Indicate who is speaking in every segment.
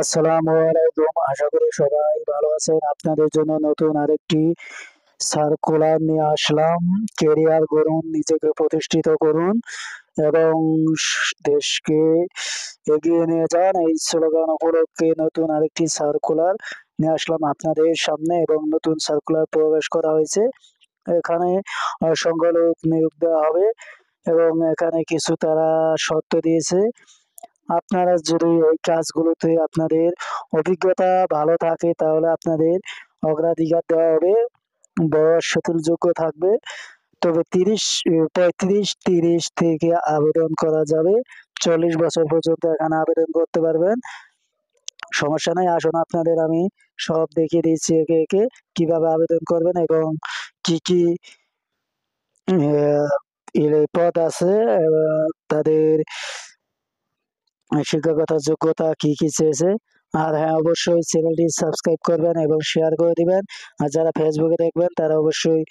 Speaker 1: আসসালামু আলাইকুম। আশা করি সবাই ভালো আছেন। আপনাদের জন্য নতুন আরেকটি সার্কুলার নিয়ে আসলাম। কেরিয়ার গড়ুন, নিজেকে প্রতিষ্ঠিত করুন এবং দেশকে এগিয়ে নিয়ে যান। এই স্লোগান উপলক্ষে নতুন আরেকটি সার্কুলার নিয়ে আসলাম আপনাদের সামনে এবং নতুন সার্কুলার প্রকাশ করা হয়েছে। এখানে সংখ্যালঘু নিয়োগ দেওয়া হবে এবং এখানে কিছু তারা শর্ত দিয়েছে। আপনারা যদি এই কাজগুলোতে আপনাদের অভিজ্ঞতা ভালো থাকে তাহলে আপনাদের অগ্রাধিকার দেওয়া হবে। বয়স যোগ্য থাকবে। তবে ৩০ থেকে আবেদন করা যাবে। ৪০ বছর পর্যন্ত এখানে আবেদন করতে পারবেন। সমস্যা নাই। আসুন আপনাদের আমি সব দেখিয়ে দিচ্ছি একে একে কিভাবে আবেদন করবেন এবং কি কি পদ আছে, তাদের শিক্ষাগত যোগ্যতা কি কি চেয়েছে। আর হ্যাঁ, অবশ্যই চ্যানেলটি সাবস্ক্রাইব করবেন এবং শেয়ার করে দিবেন। আর যারা ফেসবুকে দেখবেন তারা অবশ্যই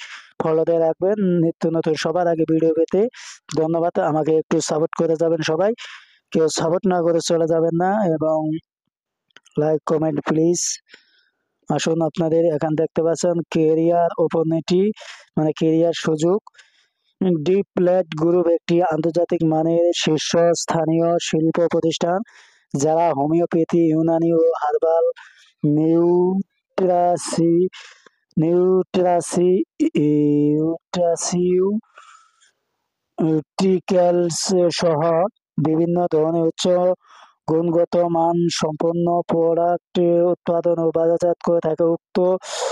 Speaker 1: ফলো দিয়ে রাখবেন নিত্য নতুন সবার আগে ভিডিও পেতে। ধন্যবাদ। আমাকে একটু সাপোর্ট করে যাবেন সবাই। কেউ সাপোর্ট না করে চলে যাবেন না এবং লাইক কমেন্ট প্লিজ। আসুন, আপনাদের এখান দেখতে পাচ্ছেন কেরিয়ার অপরচুনিটি, মানে কেরিয়ার সুযোগ। ডিপ লেট গ্রুপ একটি আন্তর্জাতিক মানের শীর্ষস্থানীয় শিল্প প্রতিষ্ঠান যারা হোমিওপ্যাথি, ইউনানি ও হার্বাল নিউট্রাসি নিউট্রাসি নিউট্রাসিউটিক্যালস সহ বিভিন্ন ধরনের উচ্চ গুণগত মান সম্পন্ন প্রোডাক্ট উৎপাদন ও বাজারজাত করে থাকে। উক্ত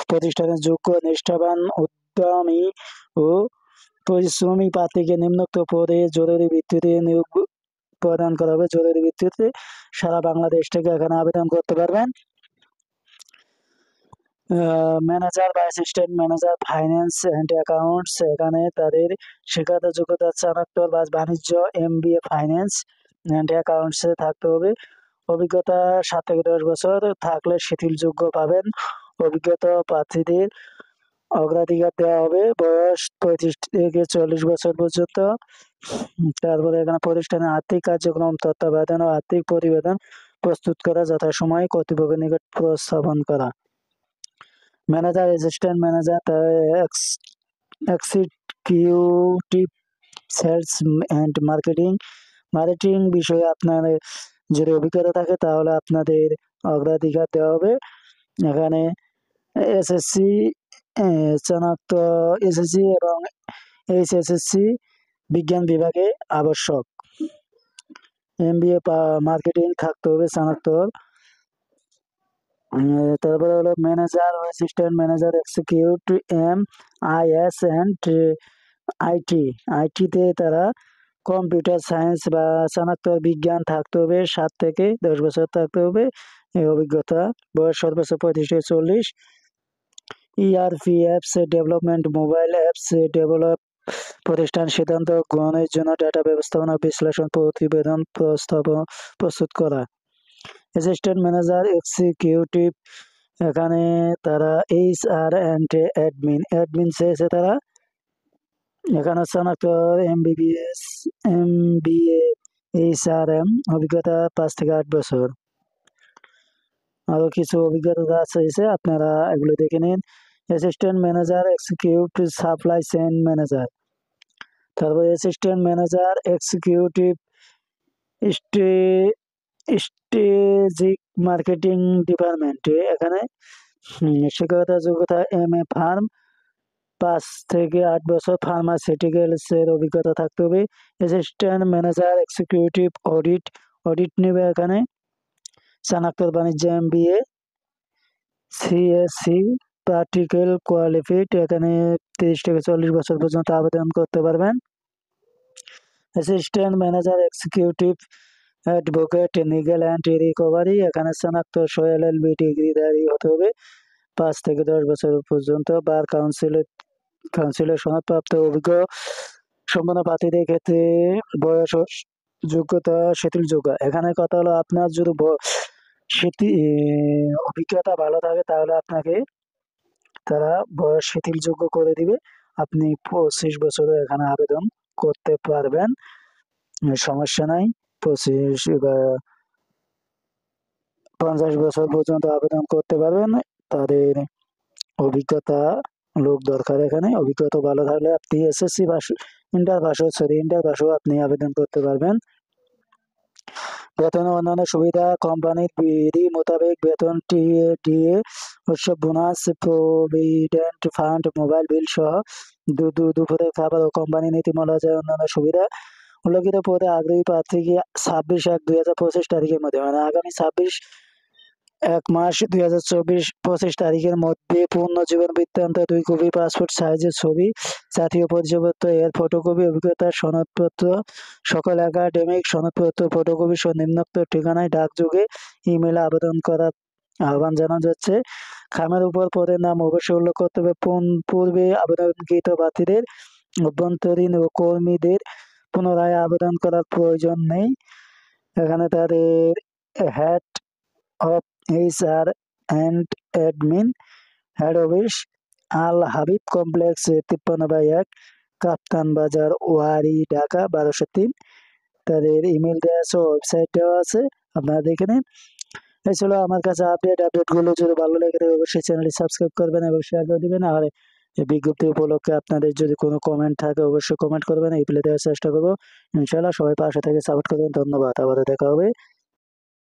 Speaker 1: প্রতিষ্ঠানের যোগ্য, নিষ্ঠাবান, উদ্যমী ও পরিশ্রমী প্রার্থীকে নিম্নোক্ত পদে জরুরি ভিত্তিতে নিয়োগ প্রদান করা হবে। জরুরি ভিত্তিতে সারা বাংলাদেশ থেকে এখানে আবেদন করতে পারবেন। ম্যানেজার বা assistant manager finance and accounts, এখানে তাদের শিক্ষাগত যোগ্যতা স্নাতক বা বাণিজ্য MBA ফাইন্যান্স অ্যান্ড অ্যাকাউন্টসে থাকতে হবে। অভিজ্ঞতা 7 থেকে 10 বছর থাকলে শিথিলযোগ্য পাবেন। অভিজ্ঞতা প্রার্থীদের অগ্রাধিকার দেওয়া হবে। বয়স 35 থেকে 40 বছর পর্যন্ত। তারপরে এখানে প্রতিষ্ঠানের আর্থিক কার্যক্রম তত্ত্বাবধান ও আর্থিক প্রতিবেদন প্রস্তুত করা, যথাসময়ে কর্তৃপক্ষের নিকট উপস্থাপন করা। Manager, assistant manager, executive sales and marketing. Marketing বিষয়ে আপনার যদি অভিজ্ঞতা থাকে তাহলে আপনাদের অগ্রাধিকার দেওয়া হবে। এখানে এসএসসি, স্নাতক এসএসসি এবং এইচএসএসসি বিজ্ঞান বিভাগে আবশ্যক। MBA মার্কেটিং থাকতে হবে স্নাতক। তারপরে হলো manager, assistant manager, executive MIS and আইটিতে তারা কম্পিউটার সায়েন্স বা স্নাতক বিজ্ঞান থাকতে হবে। 7 থেকে 10 বছর থাকতে হবে এই অভিজ্ঞতা। বয়স সর্বোচ্চ 35 থেকে 40। ERP apps development, mobile apps develop প্রতিষ্ঠান সিদ্ধান্ত গ্রহণের জন্য ডেটা ব্যবস্থাপনা বিশ্লেষণ প্রতিবেদন প্রস্তুত করা। অ্যাসিস্ট্যান্ট ম্যানেজার, এক্সিকিউটিভ, এখানে তারা HR অ্যান্ড অ্যাডমিন চেয়েছে তারা। এখানে স্নাতক MBBS, MBA, HRM অভিজ্ঞতা 5 থেকে 8 বছর। আরো কিছু অভিজ্ঞতা চেয়েছে, আপনারা এগুলো দেখে নিন। Assistant manager, executive supply chain manager. তারপরে assistant manager, executive strategic marketing ডিপার্টমেন্টে। এখানে শিক্ষাগত যোগ্যতা MA ফার্ম, 5 থেকে 8 বছর ফার্মাসিউটিক্যালস এর অভিজ্ঞতা থাকতে হবে। অ্যাসিস্ট্যান্ট ম্যানেজার, এক্সিকিউটিভ অডিট নেবে এখানে। স্নাতক বাণিজ্য MBA, CSC প্র্যাকটিক্যাল কোয়ালিফিড, এখানে 30 থেকে 40 বছর পর্যন্ত আবেদন করতে পারবেন। Assistant manager, executive advocate, legal and recovery, এখানে স্নাতক LLB ডিগ্রিধারী হতে হবে। 5 থেকে 10 বছর পর্যন্ত। বার কাউন্সিলের সনদপ্রাপ্ত অভিজ্ঞ সম্পন্ন প্রার্থীদের ক্ষেত্রে বয়স ও যোগ্যতা শিথিলযোগ্য। এখানে কথা হলো, আপনার যদি অভিজ্ঞতা ভালো থাকে তাহলে আপনাকে তারা বয়স শিথিলযোগ্য করে দিবে। আপনি 25 বছরে এখানে আবেদন করতে পারবেন, সমস্যা নাই। 25 বা 50 বছর পর্যন্ত আবেদন করতে পারবেন। তাদের অভিজ্ঞতা লোক দরকার এখানে। অভিজ্ঞতা ভালো থাকলে আপনি এসএসসি পাস, ইন্টার পাসও আপনি আবেদন করতে পারবেন। বেতন ও অন্যান্য সুবিধা: কোম্পানির বিধি মোতাবেক বেতন, ডিএ, উৎসব bonus, provident fund, mobile bill সহ দুপুরের খাবার ও কোম্পানি নীতিমালা অন্যান্য সুবিধা। উল্লেখিত পদে আগ্রহী প্রার্থীকে 26/1/2025 তারিখের মধ্যে, মানে আগামী 26/1/2025 তারিখের মধ্যে পূর্ণ জীবন বৃত্তান্ত, 2 কপি পাসপোর্ট সাইজের ছবি, জাতীয় পরিচয়পত্র এর ফটোকপি, অভিজ্ঞতার সনদপত্র, সকল একাডেমিক সনদপত্র ফটোকপি সহ নিম্নোক্ত ঠিকানায় ডাকযোগে ইমেইলে আবেদন করার আহ্বান জানানো যাচ্ছে। খামের উপর পদের নাম অবশ্যই উল্লেখ করতে হবে। পূর্বে আবেদনকৃত প্রার্থীদের অভ্যন্তরীণ ও কর্মীদের পুনরায় আবেদন করার প্রয়োজন নেই। এখানে তাদের head of HR and admin, head office, Al Habib complex, 53/1, কাপ্তান বাজার, ওয়ারী, ঢাকা 1203। তাদের ইমেল দেওয়া আছে, ওয়েবসাইট দেওয়া আছে, আপনারা দেখে নিন। এই ছিল আমার কাছে আপডেটগুলো। যদি ভালো লেগে থাকে অবশ্যই চ্যানেলটি সাবস্ক্রাইব করবেন এবং শেয়ার করে দিবেন। আর এই বিজ্ঞপ্তি উপলক্ষে আপনাদের যদি কোনো কমেন্ট থাকে অবশ্যই কমেন্ট করবেন, রিপ্লাই দেওয়ার চেষ্টা করবো। ইনশাআল্লাহ সবাই পাশে থেকে সাপোর্ট করবেন। ধন্যবাদ। আবারও দেখা হবে।